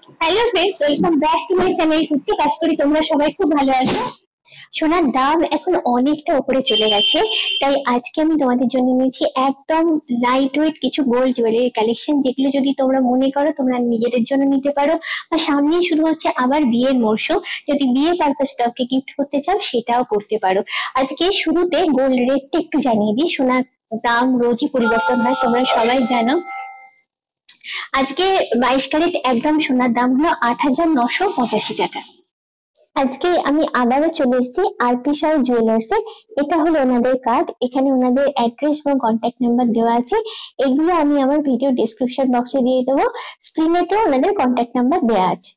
Hello friends, welcome back to my channel Kutti. আশা করি তোমরা সবাই খুব ভালো আছো। সোনার দাম এখন অনেকটা উপরে চলে গেছে, তাই আজকে আমি তোমাদের জন্য নিয়েছি একদম লাইট ওয়েট কিছু গোল্ড জুয়েলারি কালেকশন, যেগুলো যদি তোমরা মনে করো তোমরা নিজেদের জন্য নিতে পারো, বা সামনেই শুরু হচ্ছে আবার বিয়ের মরশুম, যদি বিয়ে পারপাস কাউকে গিফট করতে চাও সেটাও করতে পারো। আজকে শুরুতে গোল্ড রেটটা একটু জানিয়ে দিই। সোনার দাম রোজই পরিবর্তন হয়, তোমরা সবাই জানো। আজকে 22 ক্যারেট 1 গ্রাম সোনার দাম হলো 8,985 টাকা। আজকে আমি আবারও চলে এসেছি আরপি শাহ জুয়েলার্স এ। এটা হলো ওনাদের কার্ড, এখানে ওনাদের অ্যাড্রেস এবং কন্ট্যাক্ট নাম্বার দেওয়া আছে। এগুলো আমি আমার ভিডিও ডেসক্রিপশন বক্সে দিয়ে দেবো, স্ক্রিনেতেও ওনাদের কন্ট্যাক্ট নাম্বার দেওয়া আছে।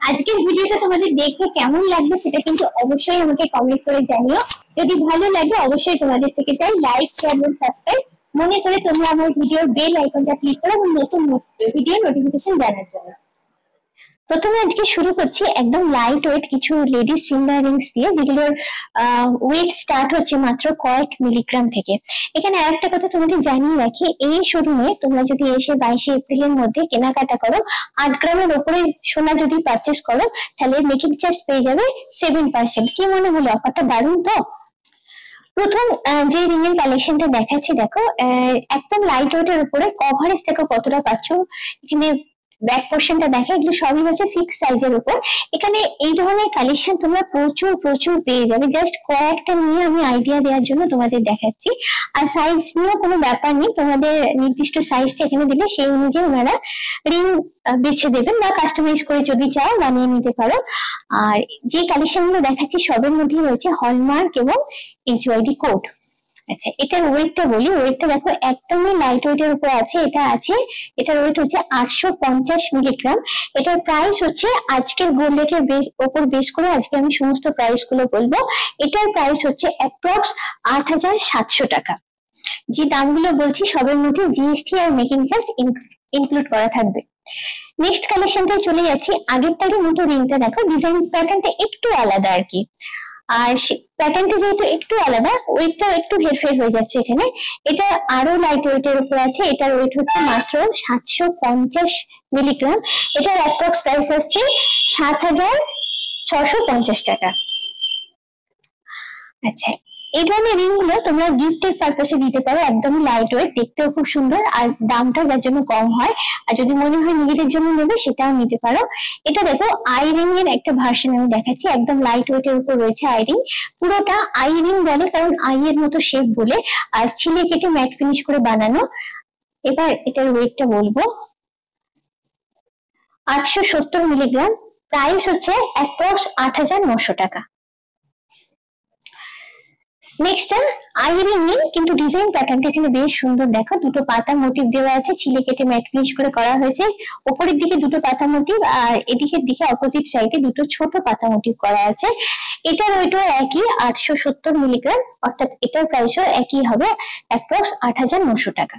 আজকের ভিডিওটা তোমাদের দেখে কেমন লাগবে সেটা কিন্তু অবশ্যই আমাকে কমেন্ট করে জানিও। যদি ভালো লাগে অবশ্যই তোমাদের থেকে চাই লাইক, শেয়ার এবং সাবস্ক্রাইব। মনে করে তোমরা আমার ভিডিওর বেল আইকনটা ক্লিক করো এবং নতুন ভিডিও নোটিফিকেশন জানার জন্য। প্রথমে আজকে শুরু করছি একদম লাইট ওয়েট কিছু লেডিস ফিঙ্গার রিংস দিয়ে, যেগুলোর ওয়েট স্টার্ট হচ্ছে মাত্র কয়েক মিলিগ্রাম থেকে। এখানে আরেকটা কথা তোমাদের জানিয়ে রাখি, এই শোরুমে তোমরা যদি এসে 22 এপ্রিলের মধ্যে কেনাকাটা করো, 8 গ্রামের ওপরে সোনা যদি পারচেস করো, তাহলে মেকিং চার্জ পেয়ে যাবে 7%। কি মনে হলো অফারটা? দারুণ তো। প্রথম যে রিং এর কালেকশনটা দেখাচ্ছি, দেখো একদম লাইট ওয়েট এর উপরে কভারেজ দেখো কতটা পাচ্ছ। এখানে ব্যাক পোর্শনটা দেখা, এগুলো সবই হচ্ছে ফিক্স সাইজের উপর। এখানে এই ধরনের কালেকশন তোমরা প্রচুর প্রচুর পেয়ে যাবে। জাস্ট কয়েকটা নিয়ে আমি আইডিয়া দেওয়ার জন্য তোমাদের দেখাচ্ছি। আর সাইজ নিয়েও কোনো ব্যাপার নেই, তোমাদের নির্দিষ্ট সাইজটা এখানে দিলে সেই অনুযায়ী ওনারা রিং বেছে দেবেন, বা কাস্টমাইজ করে যদি চাও বানিয়ে নিতে পারো। আর যে কালেকশন গুলো দেখাচ্ছি সবের মধ্যেই রয়েছে হলমার্ক এবং এইচওয়াইডি কোড। আচ্ছা, এটার ওয়েটটা বলি। ওয়েটটা দেখো একদমই লাইট ওয়েটের উপর আছে। এটার ওয়েট হচ্ছে 850 মিলিগ্রাম। এটার প্রাইস হচ্ছে আজকের গোল্ড রেটের ওপর বেস করে আজকে আমি সমস্ত প্রাইস গুলো বলবো। এটার প্রাইস হচ্ছে অ্যাপ্রক্স 8,700 টাকা। যে দামগুলো বলছি সবের মধ্যে GST are making charge include করা থাকবে। নেক্সট কালেকশনটায় চলে যাচ্ছি। আগেরটারই মতো রিংটা দেখো, ডিজাইন প্যাটার্নটা একটু আলাদা আর কি। আর প্যাটার্নটা যেহেতু একটু আলাদা, ওয়েটটাও একটু হেরফের হয়ে যাচ্ছে এখানে। এটা আরো লাইট ওয়েটের উপর আছে। এটার ওয়েট হচ্ছে মাত্র 750 মিলিগ্রাম। এটার অ্যাপ্রক্স প্রাইস আসছে 7,650 টাকা। আচ্ছা, এই ধরনের রিং গুলো তোমরা গিফটের পারপাসে দিতে পারো। একদমই লাইট ওয়েট, দেখতেও খুব সুন্দর, আর দামটাও যার জন্য কম হয়। আর যদি মনে হয় নিজেদের জন্য নেবে সেটাও নিতে পারো। এটা দেখো আই রিং এর একটা ভার্সন আমি দেখাচ্ছি, একদম লাইট ওয়েট এর উপর রয়েছে আই রিং। পুরোটা আই রিং বলে কারণ আই এর মতো শেপ বলে, আর ছিলে কেটে ম্যাট ফিনিশ করে বানানো। এবার এটার ওয়েটটা বলবো, 870 মিলিগ্রাম। প্রাইস হচ্ছে অ্যাপ্রক্স 8,900 টাকা। নেক্সট আইরিং নেই, কিন্তু ডিজাইন প্যাটার্নটা এখানে বেশ সুন্দর। দেখো দুটো পাতা মোটিভ দেওয়া আছে, ছিলে কেটে ম্যাট ফিনিশ করে করা হয়েছে। উপরের দিকে দুটো পাতা মোটিভ, আর এদিকের দিকে অপোজিট সাইডে দুটো ছোট পাতা মোটিভ করা আছে। এটার ওইটাও একই 870 মিলিগ্রাম, অর্থাৎ এটার প্রাইসও একই হবে, অ্যাপ্রক্স 8,900 টাকা।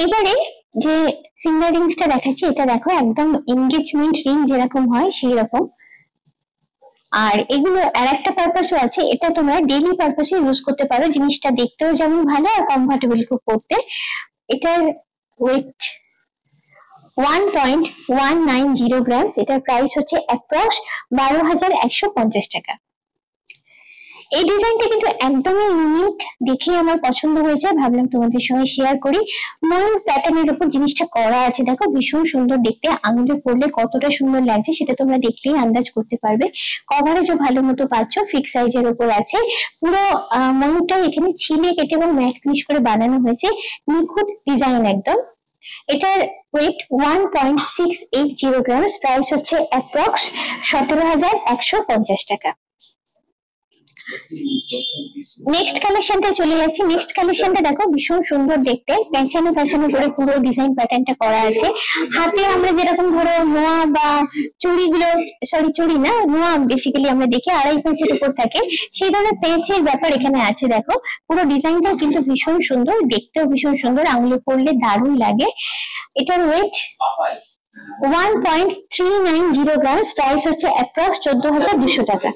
এবারে যে ফিঙ্গার রিংসটা দেখাচ্ছি, এটা দেখো একদম এনগেজমেন্ট রিং যেরকম হয় সেই রকম। আর এগুলো আর একটা পারপাসও আছে, এটা তোমরা ডেইলি পারপাসে ইউজ করতে পারো। জিনিসটা দেখতেও যেমন ভালো আর কমফোর্টেবল খুব পড়তে। এটার ওয়েট 1.190 গ্রামস। এটার প্রাইস হচ্ছে অ্যাপ্রক্স 12,150 টাকা। এই ডিজাইনটা কিন্তু একদমই ইউনিক, দেখে আমার পছন্দ হয়েছে, ভাবলাম তোমাদের সঙ্গে শেয়ার করি। ময়ূর প্যাটার্নের উপর জিনিসটা করা আছে, দেখো ভীষণ সুন্দর দেখতে। আঙুলে পরলে কতটা সুন্দর লাগছে সেটা তোমরা দেখলেই আন্দাজ করতে পারবে। কভারেজও ভালো মতো পাচ্ছ, ফিক্স সাইজের উপর আছে। পুরো ময়ূরটা এখানে ছিলে কেটে এবং ম্যাট ফিনিশ করে বানানো হয়েছে, নিখুঁত ডিজাইন একদম। এটার ওয়েট 1.680 গ্রামস। প্রাইস হচ্ছে অ্যাপ্রক্স 17,150 টাকা। নেক্সট কালেকশনটা চলে যাচ্ছি। নেক্সট কালেকশনটা দেখো ভীষণ সুন্দর দেখতে, পেঁচানো পেঁচানো করে পুরো ডিজাইন প্যাটার্নটা করা আছে। হাতে আমরা যেরকম ধরো নোয়া বা চুড়িগুলো, সরি চুড়ি না, নোয়া বেসিক্যালি আমরা দেখি 2.5 পেঁচের উপর থাকে, সেই ধরনের পেঁচের ব্যাপার এখানে আছে। দেখো পুরো ডিজাইনটাও কিন্তু ভীষণ সুন্দর, দেখতেও ভীষণ সুন্দর, আঙুলে পরলে দারুণ লাগে। এটার ওয়েট 1.390 গ্রামস। প্রাইস হচ্ছে অ্যাপ্রক্স 14,200 টাকা।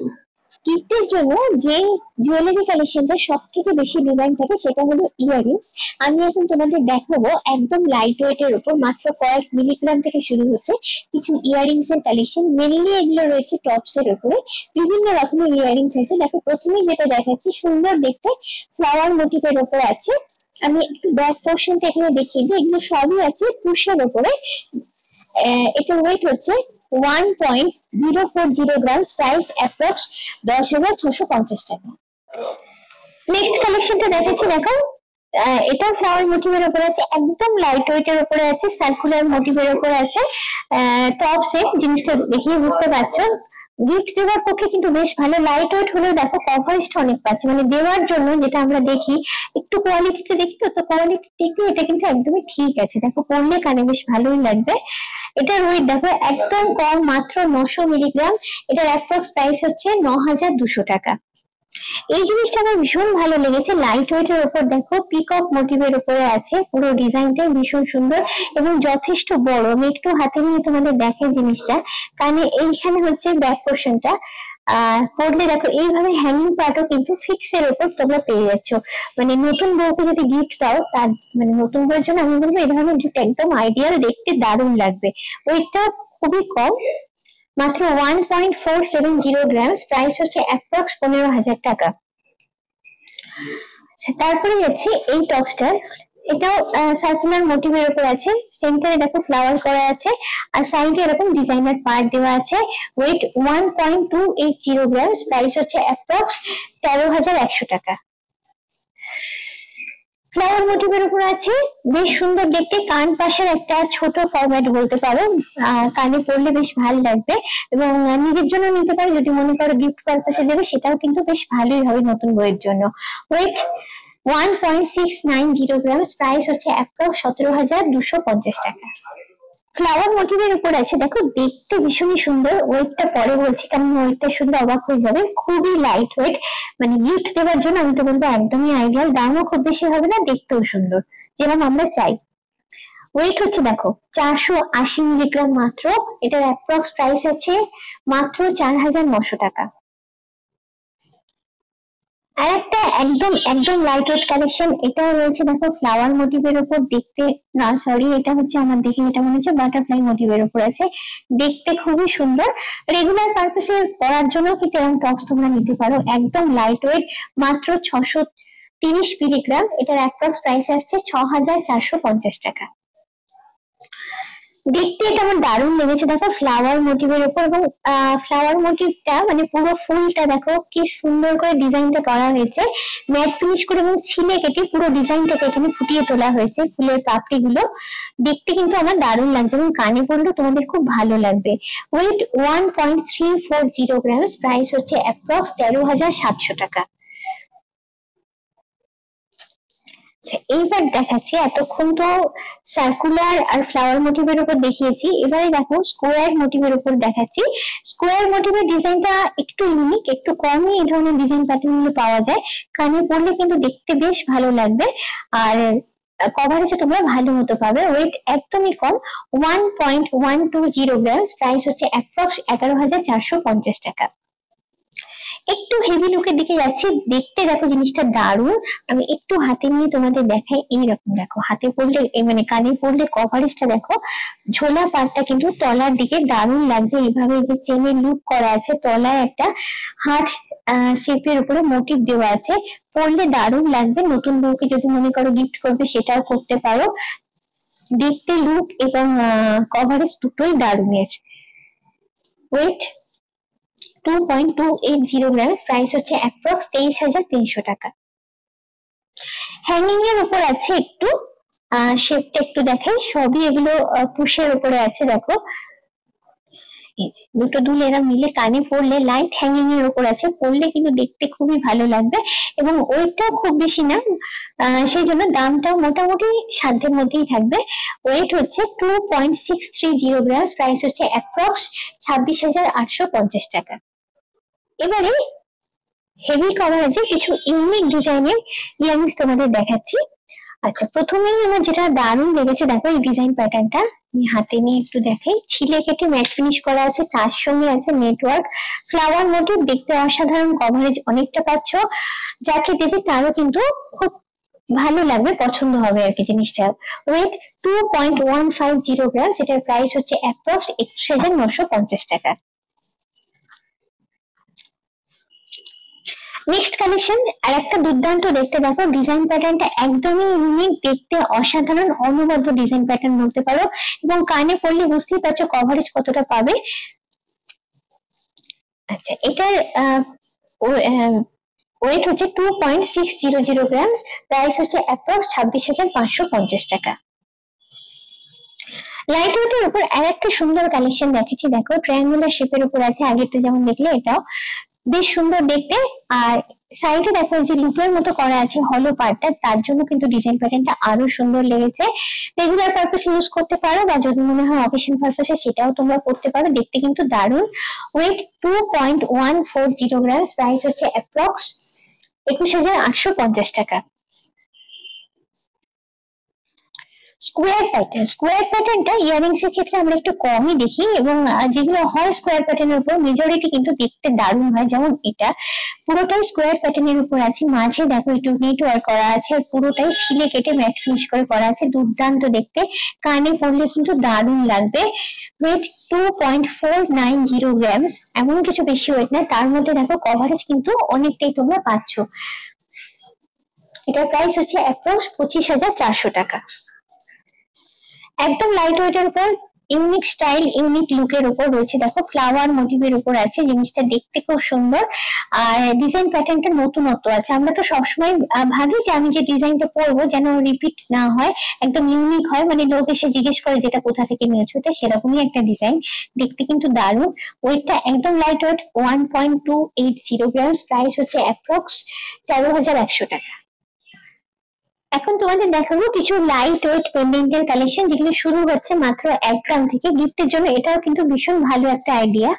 গিফটের জন্য যে জুয়েলারি কালেকশনটা সব থেকে বেশি ডিমান্ড থাকে সেটা হলো ইয়াররিংস। আমি এখন তোমাদের দেখাবো একদম লাইট ওয়েট এর উপর, মাত্র কয়েক মিলিগ্রাম থেকে শুরু হচ্ছে কিছু ইয়াররিংস এর কালেকশন। মেনলি এগুলো রয়েছে টপস এর উপরে, বিভিন্ন রকমের ইয়াররিংস আছে। দেখো প্রথমে যেটা দেখাচ্ছি, সুন্দর দেখতে ফ্লাওয়ার মোটিভের উপর আছে। আমি একটু ব্যাক পোর্শনটা এখানে দেখিয়ে দিই, এগুলো সবই আছে পুশের উপরে। এটার ওয়েট হচ্ছে 1.040 গ্রামস, প্রাইস অ্যাপ্রক্স 10,650 টাকা। নেক্সট কালেকশনটা দেখাচ্ছি, দেখো এটা ফ্লাওয়ার মোটিভের উপরে আছে, একদম লাইট ওয়েট এর উপরে আছে, সার্কুলার মোটিভের উপরে আছে। টপ সেট, জিনিসটা দেখিয়ে বুঝতে পারছো। গিফট দেওয়ার পক্ষে কিন্তু বেশ ভালো, লাইট ওয়েট হলেও দেখো কভারেজটা অনেক পাচ্ছে, মানে দেওয়ার জন্য যেটা আমরা দেখি একটু কোয়ালিটিতে দেখি, তো কোয়ালিটি দেখতে এটা কিন্তু একদমই ঠিক আছে। দেখো পরলে কানে বেশ ভালোই লাগবে। এটার ওয়েট দেখো একদম কম, মাত্র 900 মিলিগ্রাম। এটার অ্যাপ্রক্স প্রাইস হচ্ছে 9,200 টাকা। এই জিনিসটা আমার ভীষণ ভালো লেগেছে, লাইট ওয়েট এর উপর দেখো পিকক মোটিভের উপরে আছে, পুরো ডিজাইনটাই ভীষণ সুন্দর এবং যথেষ্ট বড়। আমি একটু হাতে নিয়ে তোমাদের দেখাই জিনিসটা। কানে এইখানে হচ্ছে ব্যাক পোর্শনটা, পড়লে দেখো এইভাবে হ্যাঙ্গিং পার্টও কিন্তু ফিক্স এর উপর তোমরা পেয়ে যাচ্ছ। মানে নতুন বউকে যদি গিফট দাও, তার মানে নতুন বউয়ের জন্য আমি বলবো এই ধরনের গিফট একদম আইডিয়াল, দেখতে দারুণ লাগবে। ওয়েটটা খুবই কম, মাত্র 1.470 গ্রামস, প্রাইস হচ্ছে অ্যাপ্রক্স 15,000 টাকা। তারপরে যাচ্ছি এই টপসটার, এটাও সার্কুলার মোটিভের উপর আছে, সেন্টারে দেখো ফ্লাওয়ার করা আছে আর সাইডে এরকম ডিজাইনার পার্ট দেওয়া আছে। ওয়েট 1.280 গ্রামস, প্রাইস হচ্ছে অ্যাপ্রক্স 13,100 টাকা। ফ্লাওয়ার মোটিভের উপর আছে, বেশ সুন্দর দেখতে, কান পাশের একটা ছোট ফরম্যাট বলতে পারো, কানে পরলে বেশ ভালো লাগবে এবং নিজের জন্য নিতে পারো, যদি মনে করো গিফট পারপাসে দেবে সেটাও কিন্তু বেশ ভালোই হবে নতুন বইয়ের জন্য। ওয়েট 1.690 গ্রামস, প্রাইস হচ্ছে অ্যাপ্রক্স 17,250 টাকা। ফ্লাওয়ার মোটিভের উপর আছে, দেখো দেখতে ভীষণই সুন্দর। ওয়েটটা পরে বলছি, কারণ ওয়েটটা শুনলে অবাক হয়ে যাবে, খুবই লাইট ওয়েট, মানে গিফট দেওয়ার জন্য আমি তো বলবো একদমই আইডিয়াল। দামও খুব বেশি হবে না, দেখতেও সুন্দর যেরকম আমরা চাই। ওয়েট হচ্ছে দেখো 480 মিলিগ্রাম মাত্র, এটার অ্যাপ্রক্স প্রাইস আছে মাত্র 4,900 টাকা। আর একটা একদম একদম লাইট ওয়েট কালেকশন, এটাও রয়েছে দেখো ফ্লাওয়ার মোটিভের উপর, দেখতে না সরি এটা হচ্ছে আমার দেখে এটা মনে হচ্ছে বাটারফ্লাই মোটিভের উপর আছে, দেখতে খুবই সুন্দর। রেগুলার পারপাসে পরার জন্য কিন্তু এরকম টপস তোমরা নিতে পারো, একদম লাইট ওয়েট, মাত্র 630 মিলিগ্রাম। এটার অ্যাপ্রক্স প্রাইস আসছে 6,450 টাকা। দেখতে এটা আমার দারুণ লেগেছে, দেখো ফ্লাওয়ার মোটিভের উপর, এবং ফ্লাওয়ার মোটিভটা মানে পুরো ফুলটা দেখো কি সুন্দর করে ডিজাইনটা করা হয়েছে, ম্যাট ফিনিশ করে এবং ছিলে কেটে পুরো ডিজাইনটাকে এখানে ফুটিয়ে তোলা হয়েছে, ফুলের পাপড়ি গুলো দেখতে কিন্তু আমার দারুণ লাগছে এবং কানে পড়লে তোমাদের খুব ভালো লাগবে। ওয়েট 1.340 গ্রামস, প্রাইস হচ্ছে অ্যাপ্রক্স 13,700 টাকা। এইবার দেখাচ্ছি, এতক্ষণ তো সার্কুলার আর ফ্লাওয়ার মোটিভের উপর দেখিয়েছি, এবারে দেখো স্কোয়ার মোটিভের উপর দেখাচ্ছি। স্কোয়ার মোটিভের ডিজাইনটা একটু ইউনিক, একটু কমই এই ধরনের ডিজাইন প্যাটার্ন গুলো পাওয়া যায়, কানে পরলে কিন্তু দেখতে বেশ ভালো লাগবে আর কভারেজে তোমরা ভালো মতো পাবে। ওয়েট একদমই কম, 1.120 গ্রামস, প্রাইস হচ্ছে অ্যাপ্রক্স 11,450 টাকা। একটু হেভি লুকের দিকে যাচ্ছি, দেখতে দেখো জিনিসটা দারুণ। আমি একটু হাতে নিয়ে তোমাদের দেখাই, এইরকম দেখো হাতে পড়লে মানে কানে পড়লে কভারেজটা দেখো, ঝোলা পাটটা কিন্তু তলার দিকে দারুণ লাগছে, এইভাবে যে চেনের লুক করা আছে, তলায় একটা হার্ট শেপের উপরে মোটিভ দেওয়া আছে, পড়লে দারুণ লাগবে। নতুন বউকে যদি মনে করো গিফট করবে সেটাও করতে পারো, দেখতে লুক এবং কভারেজ দুটোই দারুণের। ওয়েট 2.280 গ্রামস, প্রাইস হচ্ছে অ্যাপ্রক্স 23,300 টাকা। হ্যাঙ্গিং এর উপর আছে একটু, শেপটা একটু দেখাই, সবই এগুলো পুশের উপরে আছে। দেখো দুটো দুল এরা মিলে কানে পড়লে লাইট হ্যাঙ্গিং এর উপর আছে, পড়লে কিন্তু দেখতে খুবই ভালো লাগবে এবং ওয়েটটাও খুব বেশি না, সেই জন্য দামটাও মোটামুটি সাধ্যের মধ্যেই থাকবে। ওয়েট হচ্ছে 2.630 গ্রামস, প্রাইস হচ্ছে অ্যাপ্রক্স 26,850 টাকা। এবারে হেভি কভারেজে কিছু ইউনিক ডিজাইনের ইয়ারিংস তোমাদের দেখাচ্ছি। আচ্ছা, প্রথমেই আমার যেটা দারুণ লেগেছে দেখো এই ডিজাইন প্যাটার্নটা, আমি হাতে নিয়ে একটু দেখাই। ছিলে কেটে ম্যাট ফিনিশ করা আছে, তার সঙ্গে আছে নেটওয়ার্ক ফ্লাওয়ার মোটিভ, দেখতে অসাধারণ, কভারেজ অনেকটা পাচ্ছ, যাকে দেবে তারও কিন্তু খুব ভালো লাগবে, পছন্দ হবে আর কি জিনিসটা। ওয়েট 2.150 গ্রাম, এটার প্রাইস হচ্ছে অ্যাপ্রক্স 21,950 টাকা। নেক্সট কালেকশন আর একটা দুর্দান্ত দেখতে, দেখো ডিজাইন প্যাটার্নটা একদমই ইউনিক, দেখতে অসাধারণ, অনবদ্য ডিজাইন প্যাটার্ন বলতে পারো, এবং কানে পড়লে বুঝতেই পারছো কভারেজ কতটা পাবে। আচ্ছা, এটার ওয়েট হচ্ছে 2.600 গ্রাম, প্রাইস হচ্ছে অ্যাপ্রক্স 26,550 টাকা। লাইট ওয়েটের উপর আর একটা সুন্দর কালেকশন দেখেছি, দেখো ট্রায়াঙ্গুলার শেপের উপর আছে, আগেরটা যেমন দেখলে এটাও বেশ সুন্দর দেখতে। আর সাইডে দেখো যে লুপের মতো করা আছে হলো পার্টটা, তার জন্য কিন্তু ডিজাইন প্যাটার্নটা আরো সুন্দর লেগেছে। রেগুলার পারপাসে ইউজ করতে পারো, বা যদি মনে হয় অকেশন পারপাসে সেটাও তোমরা করতে পারো, দেখতে কিন্তু দারুণ। ওয়েট 2.140 গ্রাম, প্রাইস হচ্ছে অ্যাপ্রক্স 21,850 টাকা। স্কোয়ার প্যাটার্নটা ইয়ারিংস এর ক্ষেত্রে আমরা একটু কমই দেখি, এবং যেগুলো হয় স্কোয়ার প্যাটার্নের উপর মেজরিটি কিন্তু দেখতে দারুণ হয়, যেমন এটা পুরোটাই স্কোয়ার প্যাটার্নের উপর আছে, মাঝে দেখো একটু নেটওয়ার্ক করা আছে, আর পুরোটাই ছিলে কেটে ম্যাট ফিনিশ করে করা আছে, দুর্দান্ত দেখতে, কানে পড়লে কিন্তু দারুণ লাগবে। ওয়েট 2.490 গ্রাম, এমন কিছু বেশি ওয়েট না, তার মধ্যে দেখো কভারেজ কিন্তু অনেকটাই তোমরা পাচ্ছ। এটার প্রাইস হচ্ছে অ্যাপ্রক্স 25,400 টাকা। একদম লাইট ওয়েটের উপর ইউনিক স্টাইল, ইউনিক লুকের উপর রয়েছে, দেখো ফ্লাওয়ার মোটিভের উপর আছে, জিনিসটা দেখতে খুব সুন্দর, আর ডিজাইন প্যাটার্নটা নতুনত্ব আছে। আমরা তো সবসময় ভাবি যে আমি যে ডিজাইনটা পরবো যেন রিপিট না হয়, একদম ইউনিক হয়, মানে লোক এসে জিজ্ঞেস করে যেটা কোথা থেকে নিয়েছো, এটা সেরকমই একটা ডিজাইন, দেখতে কিন্তু দারুণ। ওয়েটটা একদম লাইট ওয়েট 1.280 গ্রাম, প্রাইস হচ্ছে অ্যাপ্রক্স 13,100 টাকা। এখন তোমাদের দেখাবো কিছু লাইট ওয়েট পেন্ডেন্টের কালেকশন, যেগুলো শুরু হচ্ছে মাত্র 1 গ্রাম থেকে, গিফটের জন্য এটাও কিন্তু ভীষণ ভালো একটা আইডিয়া।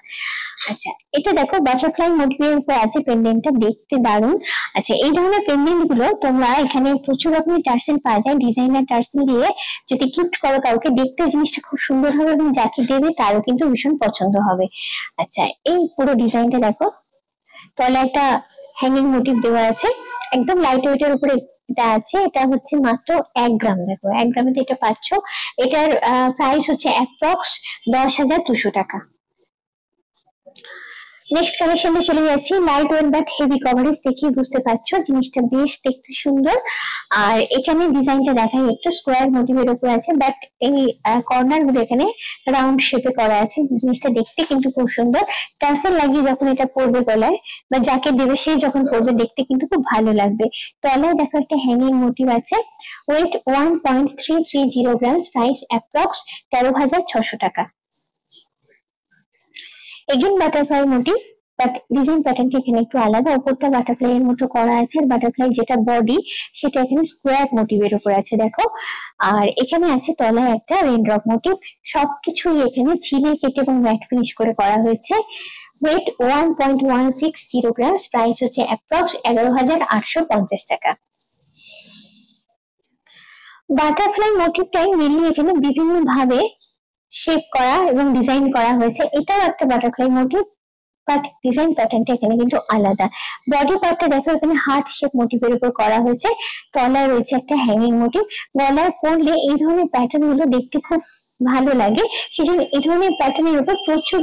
আচ্ছা, এটা দেখো বাটারফ্লাই মোটিভের উপর আছে, পেন্ডেন্টটা দেখতে দারুণ। আচ্ছা, এই ধরনের পেন্ডেন্ট গুলো তোমরা এখানে প্রচুর রকমের টার্সেল পাওয়া যায়, ডিজাইনার টার্সেল দিয়ে যদি গিফট করো কাউকে, দেখতে জিনিসটা খুব সুন্দর হবে, এবং যাকে দেবে তারও কিন্তু ভীষণ পছন্দ হবে। আচ্ছা, এই পুরো ডিজাইনটা দেখো, তলে একটা হ্যাঙ্গিং মোটিভ দেওয়া আছে, একদম লাইট ওয়েটের উপরে এটা আছে, এটা হচ্ছে মাত্র 1 গ্রাম, দেখো 1 গ্রামে তো এটা পাচ্ছ। এটার প্রাইস হচ্ছে অ্যাপ্রক্স 10,200 টাকা। নেক্সট কালেকশনে চলে যাচ্ছি, light weight but heavy coverage, দেখি বুঝতে পারছো জিনিসটা বেশ দেখতে সুন্দর। আর এখানে ডিজাইনটা দেখাই, একটু স্কোয়ার মোটিভের উপর আছে, বাট এই কর্নার গুলো এখানে রাউন্ড শেপে করা আছে, জিনিসটা দেখতে কিন্তু খুব সুন্দর। টাসেল লাগিয়ে যখন এটা পরবে গলায়, বা যাকে দেবে সে যখন পরবে, দেখতে কিন্তু খুব ভালো লাগবে। তলায় দেখো একটা হ্যাঙ্গিং মোটিভ আছে। ওয়েট 1.330 গ্রাম, প্রাইস অ্যাপ্রক্স 13,600 টাকা। Again butterfly motif, but design প্যাটার্নটা এখানে একটু আলাদা, উপরটা বাটারফ্লাই এর মতো করা আছে, আর বাটারফ্লাই যেটা বডি সেটা এখানে স্কোয়ার মোটিভের উপর আছে দেখো। আর এখানে আছে তলায় একটা রেইনড্রপ মোটিভ, সবকিছুই এখানে ছিলে কেটে এবং ম্যাট ফিনিশ করে করা হয়েছে। ওয়েট 1.160 গ্রাম, প্রাইস হচ্ছে অ্যাপ্রক্স 11,850 টাকা। বাটারফ্লাই মোটিভটাই মেনলি এখানে বিভিন্ন ভাবে শেপ করা এবং ডিজাইন করা হয়েছে, এটাও একটা বাটারফ্লাই মোটিভ, বাট ডিজাইন প্যাটার্নটা এখানে কিন্তু আলাদা। বডি পার্টটা দেখো এখানে হার্ট শেপ মোটিভের উপর করা হয়েছে, তলায় রয়েছে একটা হ্যাঙ্গিং মোটিভ। গলায় পরলে এই ধরনের প্যাটার্ন গুলো দেখতে খুব ভালো লাগে, সেজন্য এই ধরনের প্যাটার্নের উপর প্রচুর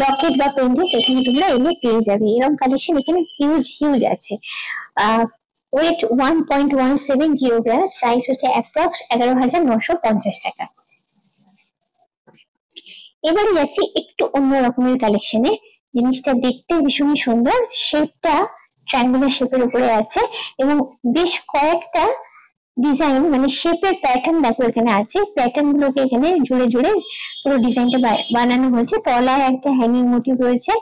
লকেট বা পেন্ডেন্ট এখানে তোমরা এনে পেয়ে যাবে, এরকম কালেকশন এখানে হিউজ হিউজ আছে। ওয়েট 1.170 গ্রাম, প্রাইস হচ্ছে অ্যাপ্রক্স 11,950 টাকা। এবারে যাচ্ছি একটু অন্য রকমের কালেকশনে, জিনিসটা দেখতে ভীষণই সুন্দর, শেপটা ট্রায়াঙ্গুলার শেপের উপরে আছে, এবং বেশ কয়েকটা ডিজাইন মানে শেপের প্যাটার্ন দেখো এখানে আছে, প্যাটার্ন গুলোকে এখানে জুড়ে জুড়ে পুরো ডিজাইনটা বানানো হয়েছে। তলায় একটা হ্যাঙ্গিং মোটিভ রয়েছে,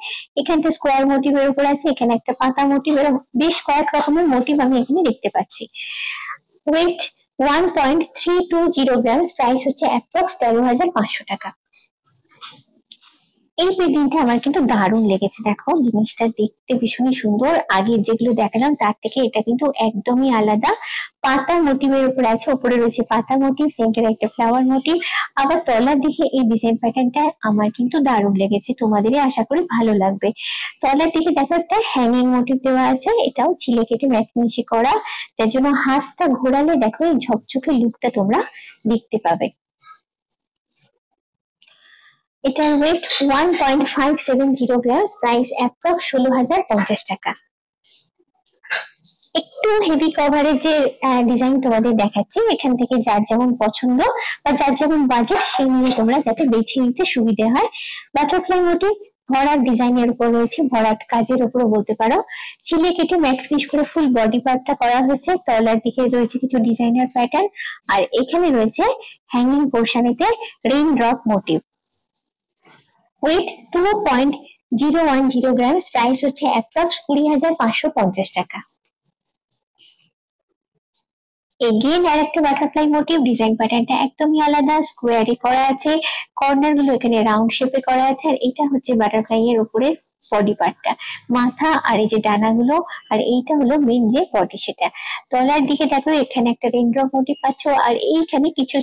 এখানটা স্কোয়ার মোটিভের উপর আছে, এখানে একটা পাতা মোটিভ, বেশ কয়েক রকমের মোটিভ আমি এখানে দেখতে পাচ্ছি। ওয়েট 1.320 গ্রাম, প্রাইস হচ্ছে অ্যাপ্রক্স 13,500 টাকা। এই পেন্ডিংটা আমার কিন্তু দারুণ লেগেছে। দেখো জিনিসটা দেখতে ভীষণই সুন্দর, আগে যেগুলো দেখালাম তার থেকে এটা কিন্তু একদমই আলাদা। পাতা মোটিভের উপর আছে, উপরে রয়েছে পাতা মোটিভ, সেন্টারে একটা ফ্লাওয়ার মোটিভ। আবার তলার দিকে এই ডিজাইন প্যাটার্নটা আমার কিন্তু দারুণ লেগেছে, তোমাদেরই আশা করি ভালো লাগবে। তলার দিকে দেখো একটা হ্যাঙ্গিং মোটিভ দেওয়া আছে, এটাও ছিলে কেটে ম্যাটনিশি করা, যার জন্য হাতটা ঘোরালে দেখো এই ঝকঝকে লুকটা তোমরা দেখতে পাবে। এটার ওয়েট 1.570 গ্রাম, প্রাইস অ্যাপ্রক্স 16,050 টাকা। একটু হেভি কভারের যে ডিজাইন তোমাদের দেখাচ্ছি, এখান থেকে যার যেমন পছন্দ বা যার যেমন বাজেট সেই নিয়ে তোমরা যাতে বেছে নিতে সুবিধে হয়। বাটারফ্লাই মোটিভ ভরাট ডিজাইনের উপর রয়েছে, ভরাট কাজের উপর বলতে পারো। চিলে কেটে ম্যাট ফিনিশ করে ফুল বডি পার্টটা করা হয়েছে, তলার দিকে রয়েছে কিছু ডিজাইনার প্যাটার্ন, আর এখানে রয়েছে হ্যাঙ্গিং পোর্শনেতে raindrop motif. Weight 2.010 gram, price হচ্ছে অ্যাপ্রক্স 20,550 টাকা। এগেইন আর একটা বাটারফ্লাই মোটিভ, ডিজাইন প্যাটার্নটা একদমই আলাদা, স্কোয়ারে করা আছে, কর্নার গুলো এখানে রাউন্ড শেপে করা আছে, আর এটা হচ্ছে বাটারফ্লাই এর উপরের বডি পার্টটা, মাথা আর এই যে ডানাগুলো, আর এইটা হলো মেন যে বডি সেটা। তলার দিকে দেখো এখানে একটা রেইনড্রপ মোটিভ পাচ্ছ, আর এইখানে কিছু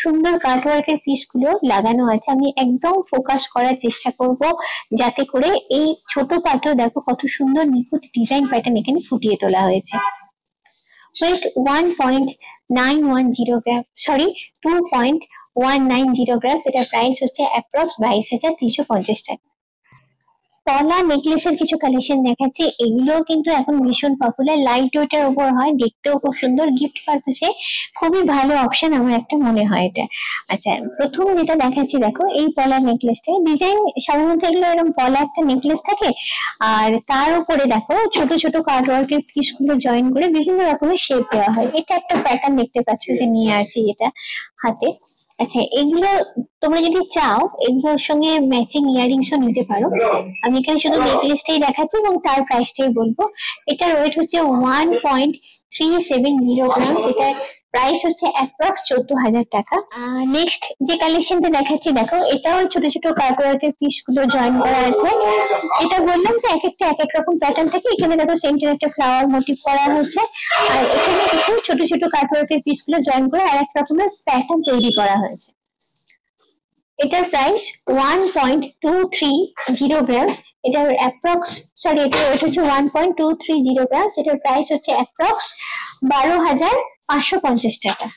সুন্দর কাটওয়ার্কের পিস গুলো লাগানো আছে। আমি একদম ফোকাস করার চেষ্টা করব যাতে করে এই ছোট পার্টও দেখো কত সুন্দর নিখুঁত ডিজাইন প্যাটার্ন এখানে ফুটিয়ে তোলা হয়েছে। ওয়েট 1.910 গ্রাম, সরি 2.190 গ্রাম, এটার প্রাইস হচ্ছে অ্যাপ্রক্স 22,350 টাকা। পলা নেকলেসের কিছু কালেকশন দেখাচ্ছি, এগুলো কিন্তু এখন ভীষণ পপুলার, লাইট ওয়েটের উপর হয়, দেখতেও খুব সুন্দর, গিফট পারপাসে খুবই ভালো অপশন আমার একটা মনে হয় এটা। আচ্ছা, প্রথম যেটা দেখাচ্ছি দেখো এই পলা নেকলেসটা, ডিজাইন সাধারণত এগুলো এরকম পলা একটা নেকলেস থাকে, আর তার উপরে দেখো ছোট ছোট কার্ড ওয়ার্কের পিস গুলো জয়েন করে বিভিন্ন রকমের শেপ দেওয়া হয়। এটা একটা প্যাটার্ন দেখতে পাচ্ছ যে নিয়ে আছে এটা হাতে। আচ্ছা, এগুলো তোমরা যদি চাও এগুলোর সঙ্গে ম্যাচিং ইয়ারিংসও নিতে পারো। আমি এখানে শুধু নেকলেসটাই দেখাচ্ছি এবং তার প্রাইসটাই বলবো। এটার ওয়েট হচ্ছে 1.370 গ্রাম, এটার প্রাইস হচ্ছে অ্যাপ্রক্স 14,000 টাকা। নেক্সট যে কালেকশনটা দেখাচ্ছি দেখো, এটাও ছোট ছোট কাটওয়ার্কের পিস গুলো জয়েন করা আছে। এটা বললাম যে এক একটা এক এক রকম প্যাটার্ন থাকে, এখানে দেখো সেন্টারে একটা ফ্লাওয়ার মোটিভ করা হয়েছে, আর এখানে কিছু ছোট ছোট কাটওয়ার্কের পিস গুলো জয়েন করে আর এক রকমের প্যাটার্ন তৈরি করা হয়েছে। এটার প্রাইস 1.230 গ্রাম, এটার অ্যাপ্রক্স সরি এটার ওয়েট হচ্ছে 1.230 গ্রাম, এটার প্রাইস হচ্ছে অ্যাপ্রক্স 12,550 টাকা।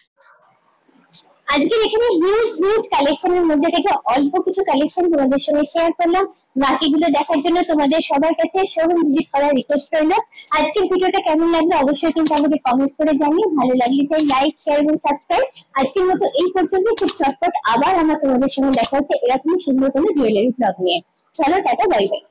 আজকে এখানে হিউজ হিউজ কালেকশনের মধ্যে থেকে অল্প কিছু কালেকশন তোমাদের সঙ্গে শেয়ার করলাম, বাকিগুলো দেখার জন্য তোমাদের সবার কাছে শোরুম ভিজিট করার রিকোয়েস্ট রইলো। আজকের ভিডিওটা কেমন লাগলো অবশ্যই কিন্তু আমাকে কমেন্ট করে জানিয়ে, ভালো লাগলে চাই লাইক শেয়ার এবং সাবস্ক্রাইব। আজকের মতো এই পর্যন্ত, খুব চটপট আবার আমার তোমাদের সঙ্গে দেখা হচ্ছে এরকমই সুন্দর কোনো জুয়েলারি ব্লগ নিয়ে। চলো টাটা, বাই বাই।